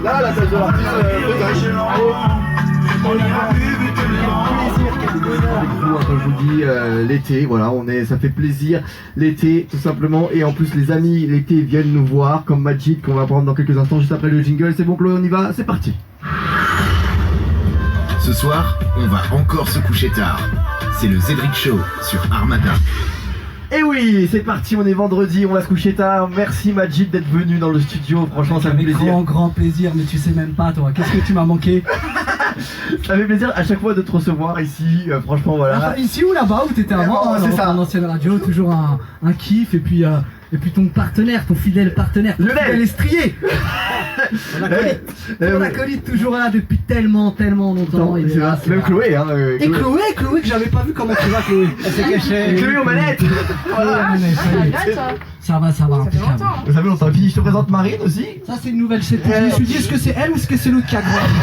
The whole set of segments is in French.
Là, ça de l'artiste comme je vous dis, l'été, voilà, ça fait plaisir, l'été, tout simplement, et en plus les amis l'été viennent nous voir, comme Majid, qu'on va prendre dans quelques instants, juste après le jingle. C'est bon Chloé, on y va, c'est parti. Ce soir, on va encore se coucher tard. C'est le Cédric Show sur Armada. Et oui, c'est parti, on est vendredi, on va se coucher tard. Merci Majid d'être venu dans le studio, franchement ça fait plaisir. Grand plaisir, mais tu sais même pas toi, qu'est-ce que tu m'as manqué. Ça fait plaisir à chaque fois de te recevoir ici, franchement voilà. Ah, ici ou là-bas où t'étais avant, c'est ça. En ancienne radio, toujours un kiff, et puis ton partenaire, ton fidèle partenaire, ton fidèle estrier. Ton acolyte toujours là depuis tellement longtemps. Même Chloé, hein. Et Chloé que j'avais pas vu. Comment tu vas, Chloé? Elle s'est cachée. Chloé aux manettes. Voilà. Ça va, impeccable. Ça fait longtemps. Puis je te présente Marine aussi. Ça c'est une nouvelle chez toi. Je me suis dit, est-ce que c'est elle ou est-ce que c'est l'autre qui a grandi?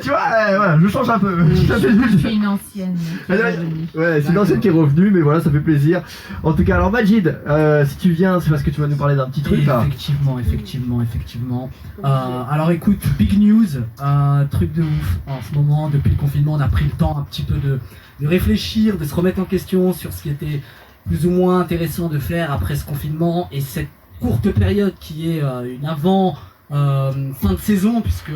Tu vois, voilà, je change un peu. Je suis une ancienne. Ouais, c'est une ancienne qui est revenue, mais voilà, ça fait plaisir. En tout cas, alors Majid, si tu viens, c'est parce que tu vas nous parler d'un petit truc là. Effectivement. Alors écoute, big news, truc de ouf. En ce moment, depuis le confinement, on a pris le temps un petit peu de réfléchir, de se remettre en question sur ce qui était plus ou moins intéressant de faire après ce confinement et cette courte période qui est une avant fin de saison, puisque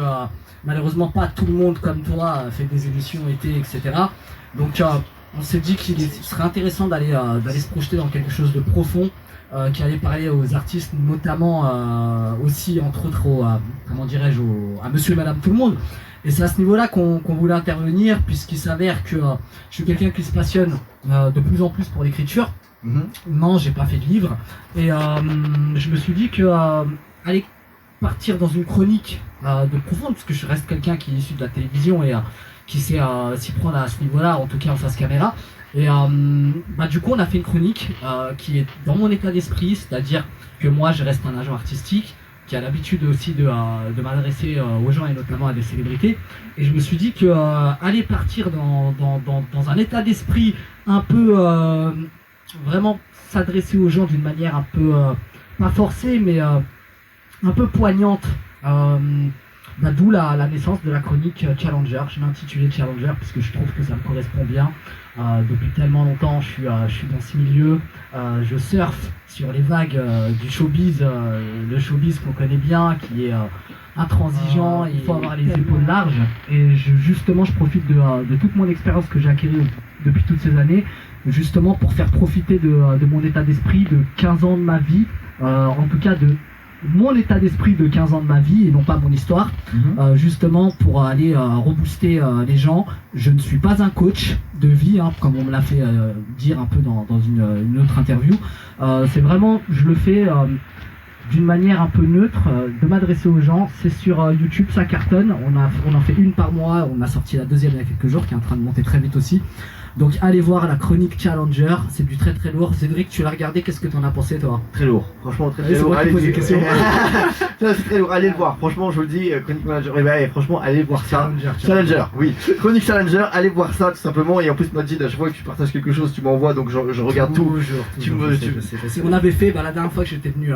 malheureusement pas tout le monde comme toi fait des émissions été, etc. Donc on s'est dit qu'il serait intéressant d'aller se projeter dans quelque chose de profond, qui allait parler aux artistes, notamment aussi entre autres à monsieur et madame tout le monde. Et c'est à ce niveau-là qu'on voulait intervenir, puisqu'il s'avère que je suis quelqu'un qui se passionne de plus en plus pour l'écriture. Non, j'ai pas fait de livre, et je me suis dit que aller partir dans une chronique de profonde, parce que je reste quelqu'un qui est issu de la télévision et qui sait s'y prendre à ce niveau-là, en tout cas en face caméra. Et du coup on a fait une chronique qui est dans mon état d'esprit, c'est-à-dire que moi je reste un agent artistique qui a l'habitude aussi de m'adresser aux gens et notamment à des célébrités. Et je me suis dit que aller partir dans un état d'esprit un peu vraiment s'adresser aux gens d'une manière un peu pas forcée, mais un peu poignante, d'où la naissance de la chronique Challenger. Je l'ai intitulé Challenger parce que je trouve que ça me correspond bien. Depuis tellement longtemps, je suis dans ce milieu, je surfe sur les vagues du showbiz, le showbiz qu'on connaît bien, qui est intransigeant, il faut avoir les épaules larges. Et justement, je profite de toute mon expérience que j'ai acquérie depuis toutes ces années, justement pour faire profiter de mon état d'esprit de 15 ans de ma vie, en tout cas de mon état d'esprit de 15 ans de ma vie et non pas mon histoire, justement pour aller rebooster les gens. Je ne suis pas un coach de vie, comme on me l'a fait dire un peu dans une autre interview. C'est vraiment, je le fais d'une manière un peu neutre, de m'adresser aux gens. C'est sur YouTube, ça cartonne, on en fait une par mois, on a sorti la deuxième il y a quelques jours qui est en train de monter très vite aussi. Donc allez voir la chronique Challenger, c'est du très lourd. Cédric, tu l'as regardé, qu'est-ce que t'en as pensé toi? Très lourd, franchement très lourd. Allez, c'est très lourd, allez le voir, franchement je vous le dis, chronique Manager, franchement allez voir ça. Challenger, oui. Chronique Challenger, allez voir ça tout simplement. Et en plus Majid, à chaque fois que tu partages quelque chose, tu m'envoies, donc je regarde tout. On avait fait, la dernière fois que j'étais venu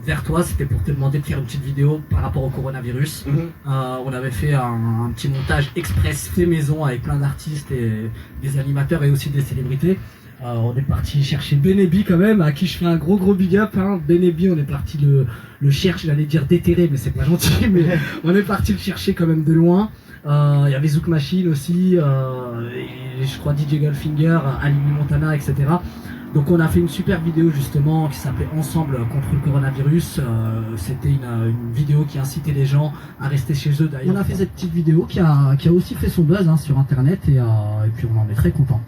vers toi, c'était pour te demander de faire une petite vidéo par rapport au coronavirus. On avait fait un petit montage express fait maison avec plein d'artistes et des animateurs et aussi des célébrités. On est parti chercher Benebi quand même, à qui je fais un gros big up. Benebi, on est parti le chercher, j'allais dire déterrer, mais c'est pas gentil, mais on est parti le chercher quand même de loin. Il y avait Zouk Machine aussi, et je crois DJ Goldfinger, Alimi Montana, etc. Donc on a fait une super vidéo justement qui s'appelait Ensemble contre le coronavirus. C'était une vidéo qui incitait les gens à rester chez eux d'ailleurs. On a fait cette petite vidéo qui a aussi fait son buzz sur internet et puis on en est très content.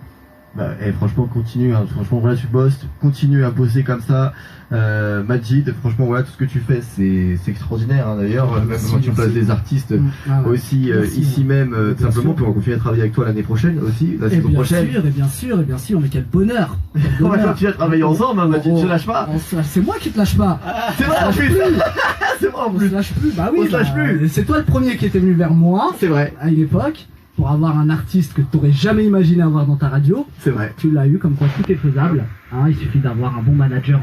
Bah, franchement, continue, hein. Franchement, voilà, tu bosses, continue à bosser comme ça. Majid, franchement, voilà, tout ce que tu fais, c'est extraordinaire, hein, d'ailleurs. Même Merci, quand tu places merci. des artistes Ah ouais. aussi Merci. ici même, tout Bien simplement, sûr. pour continuer à travailler avec toi l'année prochaine aussi, la Et saison bien prochaine. sûr, et bien sûr, et bien sûr, mais quel bonheur! Quel On va bonheur. continuer à travailler ensemble, hein, Majid, tu lâches pas. C'est moi qui te lâche pas! C'est vrai, en plus. C'est vrai, en On se plus. lâche plus, bah oui! On se lâche plus. C'est toi le premier qui était venu vers moi C'est vrai, à une époque pour avoir un artiste que tu n'aurais jamais imaginé avoir dans ta radio. c'est vrai. Tu l'as eu, comme quoi tout est faisable. Hein, il suffit d'avoir un bon manager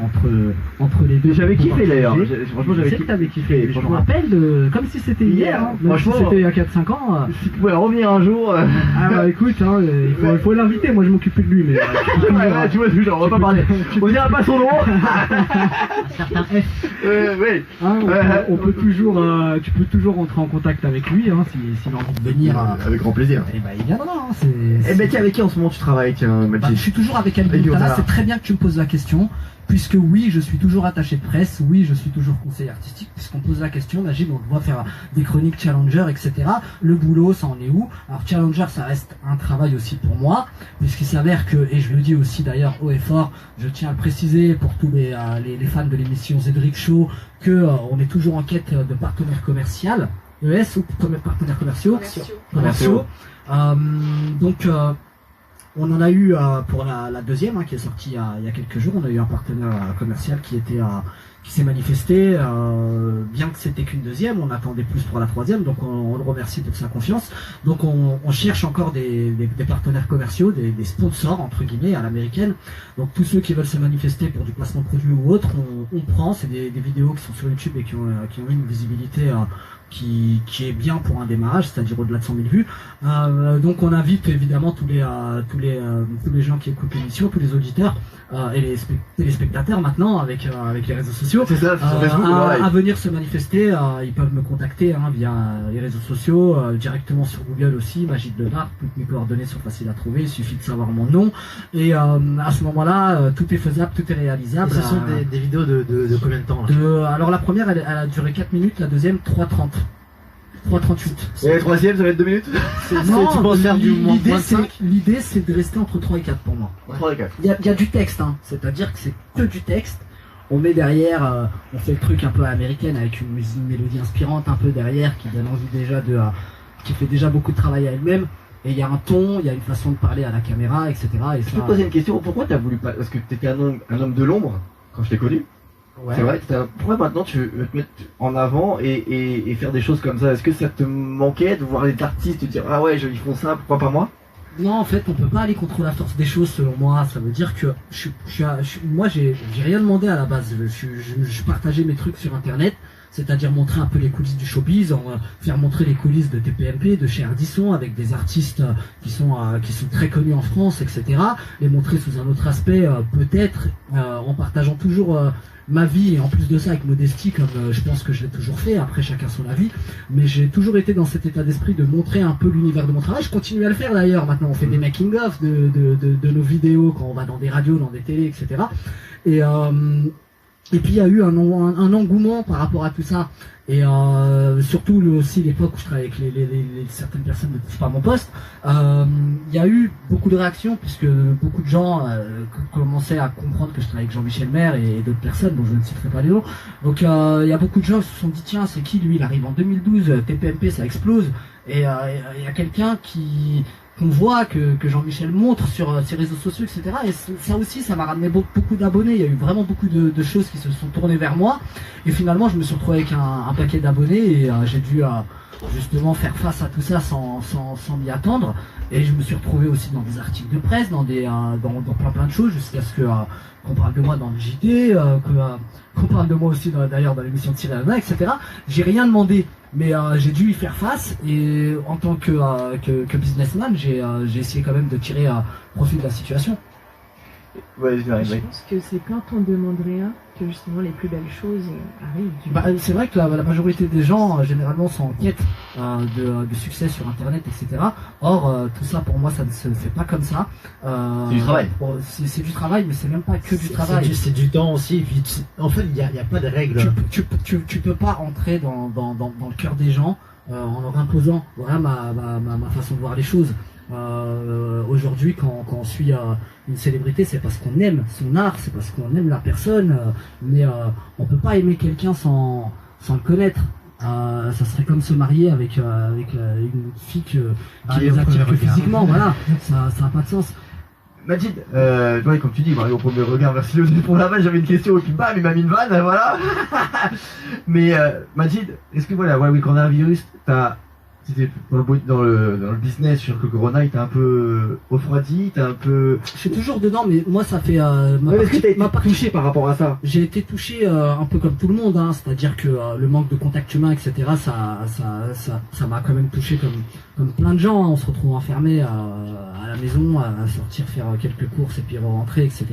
entre les deux. J'avais pour kiffé pouvoir d'ailleurs, changer. franchement Je j'avais sais que kiffé. t'avais kiffé. Je me Franchement. rappelle comme si c'était hier. Hein. Même si Franchement. c'était il y a 4-5 ans. Si tu pouvais revenir un jour. Ah bah écoute, hein, il faut l'inviter. Moi je m'occupe plus de lui. Mais, Ouais, tu vois, on va pas parler. On dira pas son nom. Certains F. Oui. Hein, on peut toujours, tu peux toujours rentrer en contact avec lui hein, s'il a envie de venir. Avec grand plaisir. Et bah il viendra. Hein, Eh ben tiens, avec qui en ce moment tu travailles, tiens, Bah, Majid? je suis toujours avec Ali Avec Montana, Montana. c'est très bien que tu me poses la question, puisque oui, je suis toujours attaché de presse, oui, je suis toujours conseiller artistique, puisqu'on pose la question, Najib, on doit faire des chroniques Challenger, etc. Le boulot, ça en est où? Alors Challenger, ça reste un travail aussi pour moi, puisqu'il s'avère que, et je le dis aussi d'ailleurs haut et fort, je tiens à le préciser pour tous les fans de l'émission Zedric Show, que on est toujours en quête de partenaires commerciaux, ES ou partenaires commerciaux. Commerciaux. Donc on en a eu pour la deuxième hein, qui est sortie il y a quelques jours. On a eu un partenaire commercial qui s'est manifesté, bien que c'était qu'une deuxième, on attendait plus pour la troisième, donc on le remercie pour sa confiance. Donc on cherche encore des partenaires commerciaux, des sponsors entre guillemets à l'américaine. Donc tous ceux qui veulent se manifester pour du placement de produit ou autre, on prend. C'est des vidéos qui sont sur YouTube et qui ont eu une visibilité qui est bien pour un démarrage, c'est-à-dire au-delà de 100 000 vues. Donc on invite évidemment tous les gens qui écoutent l'émission, tous les auditeurs et les téléspectateurs maintenant avec les réseaux sociaux C'est ça, sur Facebook, ouais. à venir se manifester. Ils peuvent me contacter hein, via les réseaux sociaux, directement sur Google aussi, Majid Lenart, toutes mes coordonnées sont faciles à trouver, il suffit de savoir mon nom et à ce moment-là tout est faisable, tout est réalisable. Et ce sont des vidéos de combien de temps là Alors la première elle a duré 4 minutes, la deuxième 3:30. 3:38. Et la troisième, ça va être 2 minutes? Non, tu penses faire du moins de 5? l'idée c'est de rester entre 3 et 4 pour moi. 3 et 4. Il y a du texte, hein. C'est-à-dire que c'est que du texte. On met derrière, on fait le truc un peu à l'américaine avec une mélodie inspirante un peu derrière qui donne envie déjà qui fait déjà beaucoup de travail à elle-même. Et il y a un ton, il y a une façon de parler à la caméra, etc. Et Je peux te poser une question, pourquoi t'as voulu pas... Parce que t'étais un homme de l'ombre quand je t'ai connu. ouais. C'est vrai, pourquoi maintenant tu veux te mettre en avant et faire des choses comme ça? Est-ce que ça te manquait de voir les artistes te dire ah ouais ils font ça, pourquoi pas moi? Non, en fait, on peut pas aller contre la force des choses, selon moi. Ça veut dire que moi, j'ai rien demandé à la base. Je partageais mes trucs sur Internet, c'est-à-dire montrer un peu les coulisses du showbiz, faire montrer les coulisses de TPMP, de chez Ardisson, avec des artistes qui sont très connus en France, etc. Les montrer sous un autre aspect, peut-être, en partageant toujours ma vie, et en plus de ça avec modestie, comme je pense que je l'ai toujours fait, après chacun son avis, mais j'ai toujours été dans cet état d'esprit de montrer un peu l'univers de mon travail. Je continue à le faire d'ailleurs, maintenant on fait des making-of de nos vidéos quand on va dans des radios, dans des télés, etc. Et puis il y a eu un engouement par rapport à tout ça. Et surtout aussi l'époque où je travaillais avec certaines personnes ne touchent pas mon poste, il y a eu beaucoup de réactions puisque beaucoup de gens commençaient à comprendre que je travaillais avec Jean-Michel Maire et d'autres personnes dont je ne citerai pas les noms. Donc il y a beaucoup de gens qui se sont dit tiens c'est qui lui, il arrive en 2012, TPMP ça explose et il y a quelqu'un qu'on voit que Jean-Michel montre sur ses réseaux sociaux, etc. Et ça aussi, ça m'a ramené beaucoup d'abonnés. Il y a eu vraiment beaucoup de choses qui se sont tournées vers moi. Et finalement, je me suis retrouvé avec un paquet d'abonnés et j'ai dû justement faire face à tout ça sans m'y attendre. Et je me suis retrouvé aussi dans des articles de presse, dans plein de choses, jusqu'à ce qu'on parle de moi dans le JT, qu'on parle de moi aussi d'ailleurs dans l'émission de Cyril Hanouna, etc. J'ai rien demandé, mais j'ai dû y faire face et en tant que businessman, j'ai essayé quand même de tirer profit de la situation. Ouais, Je pense que c'est quand on demande rien que justement les plus belles choses arrivent. Bah, c'est vrai que la majorité des gens généralement sont en quête de succès sur internet, etc. Or tout ça pour moi ça ne se fait pas comme ça. C'est du travail. Bon, c'est du travail, mais c'est même pas que du travail. C'est du temps aussi. Et puis, en fait, il n'y a pas de règles. Tu peux pas rentrer dans le cœur des gens en leur imposant voilà ma façon de voir les choses. Aujourd'hui, quand on suit une célébrité, c'est parce qu'on aime son art, c'est parce qu'on aime la personne, mais on peut pas aimer quelqu'un sans le connaître. Ça serait comme se marier avec une fille qui nous attire que physiquement, voilà, ça n'a pas de sens. Majid, ouais, comme tu dis, Mario, au premier regard, merci Lionel pour la vanne, j'avais une question et puis bam, il m'a mis une vanne, voilà. Mais Majid, est-ce que voilà, oui, quand on a un virus, t'étais dans le business sur le Corona, il t'a un peu refroidi, t'as un peu... Je suis toujours dedans, mais moi ça fait... est-ce que t'as été touché par rapport à ça? J'ai été touché un peu comme tout le monde, hein, c'est-à-dire que le manque de contact humain, etc., ça m'a quand même touché comme plein de gens, hein. On se retrouve enfermé à la maison, à sortir faire quelques courses et puis rentrer, etc.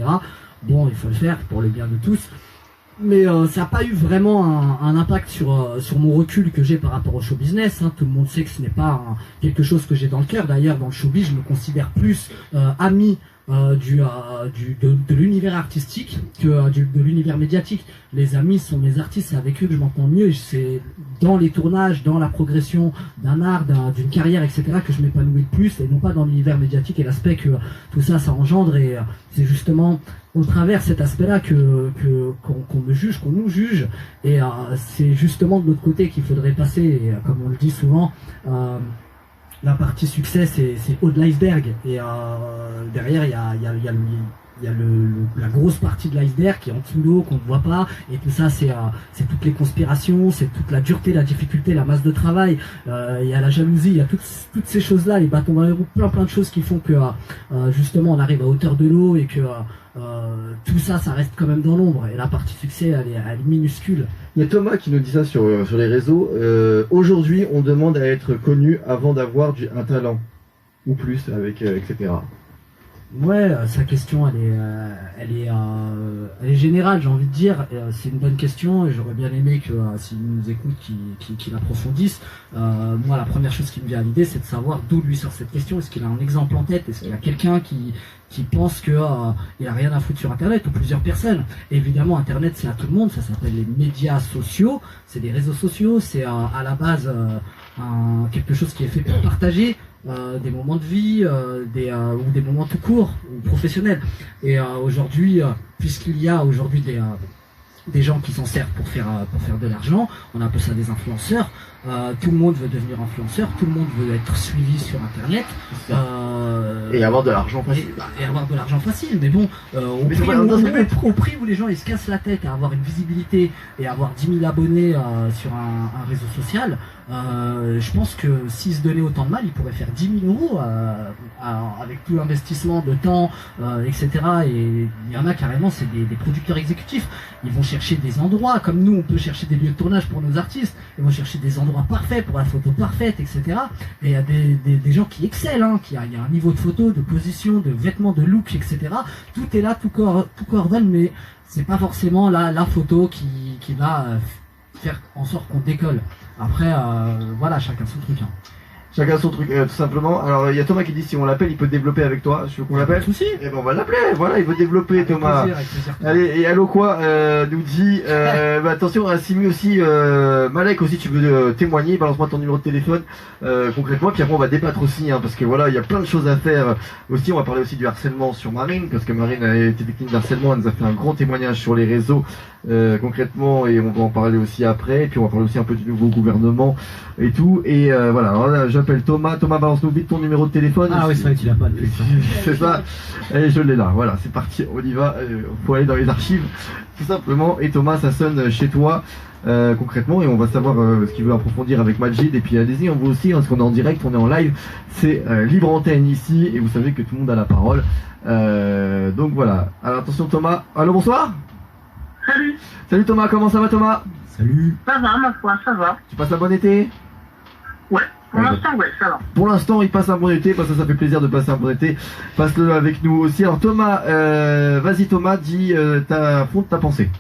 Bon, il faut le faire pour le bien de tous. Mais ça n'a pas eu vraiment un impact sur mon recul que j'ai par rapport au show business, hein. Tout le monde sait que ce n'est pas quelque chose que j'ai dans le cœur. D'ailleurs, dans le showbiz, je me considère plus ami de l'univers artistique que de l'univers médiatique. Les amis sont mes artistes, c'est avec eux que je m'entends mieux. C'est dans les tournages, dans la progression d'un art, d'une carrière, etc., que je m'épanouis le plus, et non pas dans l'univers médiatique et l'aspect que tout ça engendre. Et c'est justement au travers cet aspect-là qu'on me juge, qu'on nous juge, et c'est justement de l'autre côté qu'il faudrait passer. Et comme on le dit souvent, la partie succès, c'est haut de l'iceberg, et derrière il y a la grosse partie de l'iceberg qui est en dessous de l'eau, qu'on ne voit pas, et tout ça c'est toutes les conspirations, c'est toute la dureté, la difficulté, la masse de travail, il y a la jalousie, il y a toutes ces choses-là, les bâtons dans les roues, plein de choses qui font que justement on arrive à hauteur de l'eau, et que tout ça reste quand même dans l'ombre, et la partie succès elle est minuscule. Il y a Thomas qui nous dit ça sur les réseaux. Aujourd'hui, on demande à être connu avant d'avoir un talent ou plus, etc. Ouais, sa question elle est générale, j'ai envie de dire. C'est une bonne question, et j'aurais bien aimé que s'il nous écoute, qu'il approfondisse. Moi, la première chose qui me vient à l'idée, c'est de savoir d'où lui sort cette question. Est-ce qu'il a un exemple en tête? Est-ce qu'il y a quelqu'un qui pense que il a rien à foutre sur Internet, ou plusieurs personnes? Et évidemment, Internet, c'est à tout le monde. Ça s'appelle les médias sociaux. C'est des réseaux sociaux. C'est à la base quelque chose qui est fait pour partager des moments de vie, ou des moments tout court ou professionnels. Et aujourd'hui, puisqu'il y a aujourd'hui des gens qui s'en servent pour faire de l'argent, on appelle ça des influenceurs. Tout le monde veut devenir influenceur, tout le monde veut être suivi sur Internet. Et avoir de l'argent facile. Et avoir de l'argent facile, mais bon, au prix où les gens ils se cassent la tête à avoir une visibilité et avoir 10 000 abonnés sur un réseau social, je pense que s'ils se donnaient autant de mal, ils pourraient faire 10 000 euros avec tout l'investissement de temps, etc. Et il y en a carrément, c'est des producteurs exécutifs. Ils vont chercher des endroits, comme nous on peut chercher des lieux de tournage pour nos artistes, ils vont chercher des endroits parfaits pour la photo parfaite, etc. Et il y a des gens qui excellent, hein, il y a un niveau de photo, de position, de vêtements, de look, etc. Tout est là, tout coordonne, mais c'est pas forcément la photo qui va faire en sorte qu'on décolle. Après, voilà, chacun son truc. Hein. Chacun son truc, tout simplement. Alors, il y a Thomas qui dit si on l'appelle, il peut développer avec toi. Je veux qu'on l'appelle. Souci. Et ben on va l'appeler. Voilà, il veut développer, avec Thomas. Plaisir, avec plaisir. Allez, et Allo quoi nous dit attention, Simi aussi, Malek aussi, tu veux témoigner, balance-moi ton numéro de téléphone concrètement, puis après on va débattre aussi, hein, parce que voilà, il y a plein de choses à faire aussi. On va parler aussi du harcèlement sur Marine, parce que Marine a été victime de harcèlement, elle nous a fait un grand témoignage sur les réseaux concrètement, et on va en parler aussi après, et puis on va parler aussi un peu du nouveau gouvernement et tout, et voilà, alors là, j'appelle Thomas, balance-nous vite ton numéro de téléphone. Ah oui, c'est vrai qu'il a pas de c'est ça, et je l'ai là, voilà, c'est parti, on y va, faut aller dans les archives, tout simplement, et Thomas, ça sonne chez toi, concrètement, et on va savoir ce qu'il veut approfondir avec Majid, et puis allez-y, on vous aussi, hein, parce qu'on est en direct, on est en live, c'est libre antenne ici, et vous savez que tout le monde a la parole, donc voilà, alors attention Thomas, allô, bonsoir. Salut Thomas, comment ça va Thomas? Salut. Ça va, ma foi, ça va. Tu passes un bon été? Ouais, pour l'instant, ouais, ça va. Pour l'instant, il passe un bon été, parce que ça fait plaisir de passer un bon été. Passe-le avec nous aussi. Alors Thomas, vas-y Thomas, dis fond de ta pensée.